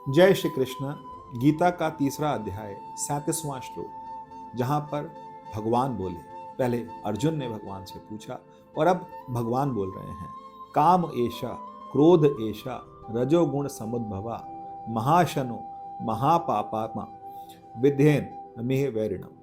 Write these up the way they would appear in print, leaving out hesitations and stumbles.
जय श्री कृष्ण। गीता का 3रा अध्याय 37वां श्लोक, जहां पर भगवान बोले। पहले अर्जुन ने भगवान से पूछा और अब भगवान बोल रहे हैं। काम एषा क्रोध एषा रजोगुण समुद्भवा महाशनो महापापात्मा विध्येन मेह वैरिणम।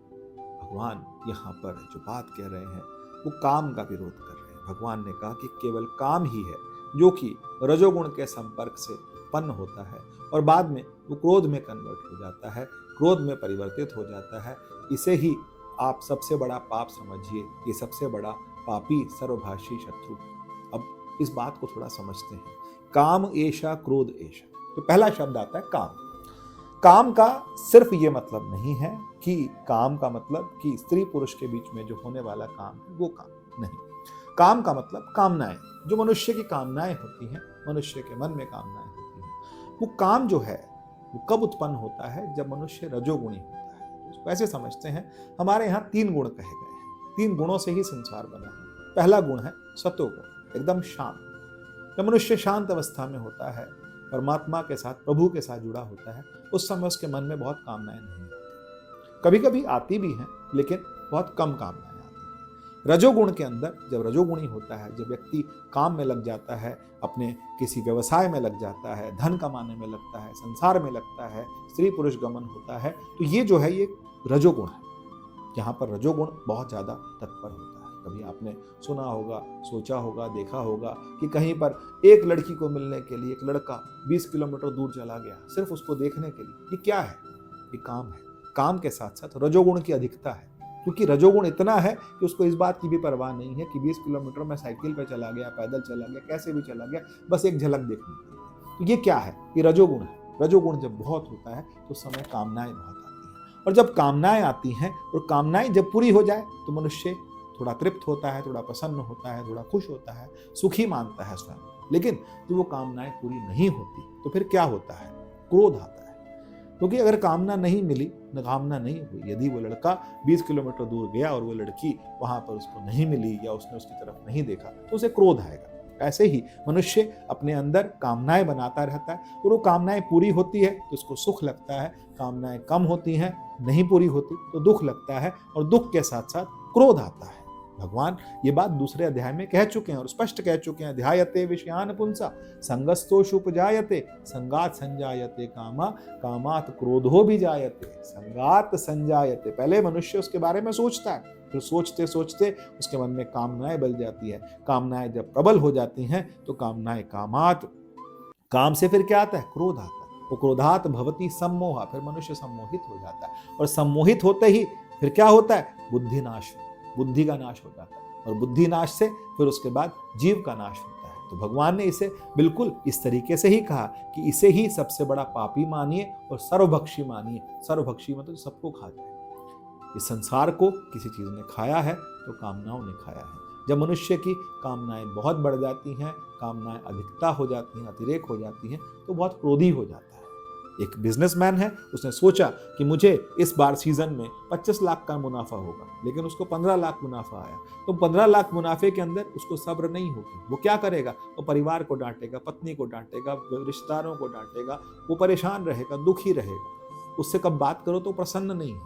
भगवान यहाँ पर जो बात कह रहे हैं वो काम का विरोध कर रहे हैं। भगवान ने कहा कि केवल काम ही है जो कि रजोगुण के संपर्क से उत्पन्न होता है और बाद में वो क्रोध में कन्वर्ट हो जाता है, क्रोध में परिवर्तित हो जाता है। इसे ही आप सबसे बड़ा पाप समझिए, ये सबसे बड़ा पापी सर्वभाषी शत्रु। अब इस बात को थोड़ा समझते हैं। काम एषा क्रोध एषा, तो पहला शब्द आता है काम। काम का सिर्फ ये मतलब नहीं है कि काम का मतलब कि स्त्री पुरुष के बीच में जो होने वाला काम है वो काम नहीं। काम का मतलब कामनाएं, जो मनुष्य की कामनाएं होती हैं, मनुष्य के मन में कामनाएं होती हैं। वो काम जो है वो कब उत्पन्न होता है? जब मनुष्य रजोगुणी होता है। इसको ऐसे समझते हैं, हमारे यहाँ 3 गुण कहे गए हैं। 3 गुणों से ही संसार बना है। पहला गुण है सत्वगुण, एकदम शांत। जब मनुष्य शांत अवस्था में होता है, परमात्मा के साथ, प्रभु के साथ जुड़ा होता है, उस समय उसके मन में बहुत कामनाएं नहीं होती। कभी कभी आती भी हैं, लेकिन बहुत कम कामनाएं आती हैं। रजोगुण के अंदर जब रजोगुणी होता है, जब व्यक्ति काम में लग जाता है, अपने किसी व्यवसाय में लग जाता है, धन कमाने में लगता है, संसार में लगता है, स्त्री पुरुष गमन होता है, तो ये जो है ये रजोगुण है। यहाँ पर रजोगुण बहुत ज़्यादा तत्पर होता है। कभी आपने सुना होगा, सोचा होगा, देखा होगा कि कहीं पर एक लड़की को मिलने के लिए एक लड़का 20 किलोमीटर दूर चला गया सिर्फ उसको देखने के लिए। ये क्या है? ये काम है। काम के साथ साथ रजोगुण की अधिकता है, क्योंकि रजोगुण इतना है कि उसको इस बात की भी परवाह नहीं है कि 20 किलोमीटर में साइकिल पे चला गया, पैदल चला गया, कैसे भी चला गया, बस एक झलक देखनी है। तो ये क्या है? ये रजोगुण है। रजोगुण जब बहुत होता है तो उस समय कामनाएं बहुत आती हैं, और जब कामनाएं आती हैं और कामनाएं जब पूरी हो जाए तो मनुष्य थोड़ा तृप्त होता है, थोड़ा प्रसन्न होता है, थोड़ा खुश होता है, सुखी मानता है स्वयं। लेकिन जब वो कामनाएं पूरी नहीं होती तो फिर क्या होता है? क्रोध आता है। क्योंकि अगर कामना नहीं मिली, न कामना नहीं हुई, यदि वो लड़का 20 किलोमीटर दूर गया और वो लड़की वहां पर उसको नहीं मिली या उसने उसकी तरफ नहीं देखा, तो उसे क्रोध आएगा। ऐसे ही मनुष्य अपने अंदर कामनाएं बनाता रहता है और वो कामनाएं पूरी होती है तो उसको सुख लगता है, कामनाएं कम होती हैं, नहीं पूरी होती तो दुख लगता है, और दुख के साथ साथ क्रोध आता है। भगवान ये बात दूसरे अध्याय में कह चुके हैं और स्पष्ट कह चुके हैं। ध्यायते विषयान पुंसा संगस्तोषुपजायते संगात संजायते कामा कामात क्रोधो भी जायते संगात संजायते। पहले मनुष्य उसके बारे में सोचता है, फिर सोचते सोचते उसके मन में कामनाएं बल जाती है। कामनाएं जब प्रबल हो जाती हैं तो कामनाएं कामात, काम से फिर क्या आता है? क्रोध आता है। वो क्रोधात भवति सम्मोहा, फिर मनुष्य सम्मोहित हो जाता है, और सम्मोहित होते ही फिर क्या होता है? बुद्धिनाश, बुद्धि का नाश हो जाता है, और बुद्धि नाश से फिर उसके बाद जीव का नाश होता है। तो भगवान ने इसे बिल्कुल इस तरीके से ही कहा कि इसे ही सबसे बड़ा पापी मानिए और सर्वभक्षी मानिए। सर्वभक्षी मतलब सबको खा जाए। इस संसार को किसी चीज ने खाया है तो कामनाओं ने खाया है। जब मनुष्य की कामनाएं बहुत बढ़ जाती हैं, कामनाएं अधिकता हो जाती हैं, अतिरेक हो जाती हैं, तो बहुत क्रोधी हो जाता है। एक बिजनेसमैन है, उसने सोचा कि मुझे इस बार सीजन में 25 लाख का मुनाफा होगा, लेकिन उसको 15 लाख मुनाफा आया। तो 15 लाख मुनाफे के अंदर उसको सब्र नहीं होगी। वो क्या करेगा? वो परिवार को डांटेगा, पत्नी को डांटेगा, रिश्तेदारों को डांटेगा, वो परेशान रहेगा, दुखी रहेगा। उससे कब बात करो तो प्रसन्न नहीं है।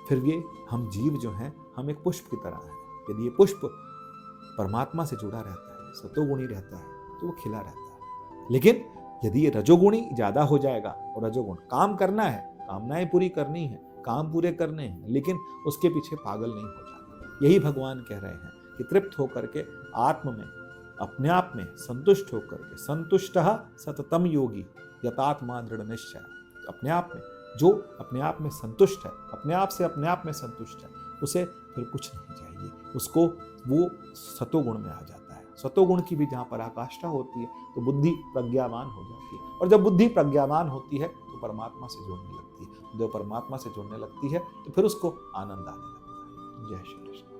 फिर ये हम जीव जो हैं, हम एक पुष्प की तरह हैं। यदि ये पुष्प परमात्मा से जुड़ा रहता है, सतोगुणी रहता है, तो वो खिला रहता है। लेकिन यदि ये रजोगुणी ज्यादा हो जाएगा, और रजोगुण काम करना है, कामनाएं पूरी करनी है, काम पूरे करने हैं, लेकिन उसके पीछे पागल नहीं हो जाना। यही भगवान कह रहे हैं कि तृप्त होकर के आत्म में, अपने आप में संतुष्ट होकर के, संतुष्टः सततम योगी यतात्मा दृढ़ निश्चय। अपने आप में, जो अपने आप में संतुष्ट है, अपने आप से अपने आप में संतुष्ट है, उसे फिर कुछ नहीं चाहिए। उसको वो सतोगुण में आ जाता है। सतोगुण की भी जहाँ पराकाष्ठा होती है तो बुद्धि प्रज्ञावान हो जाती है, और जब बुद्धि प्रज्ञावान होती है तो परमात्मा से जुड़ने लगती है। जब परमात्मा से जुड़ने लगती है तो फिर उसको आनंद आने लगता है। जय श्री कृष्ण।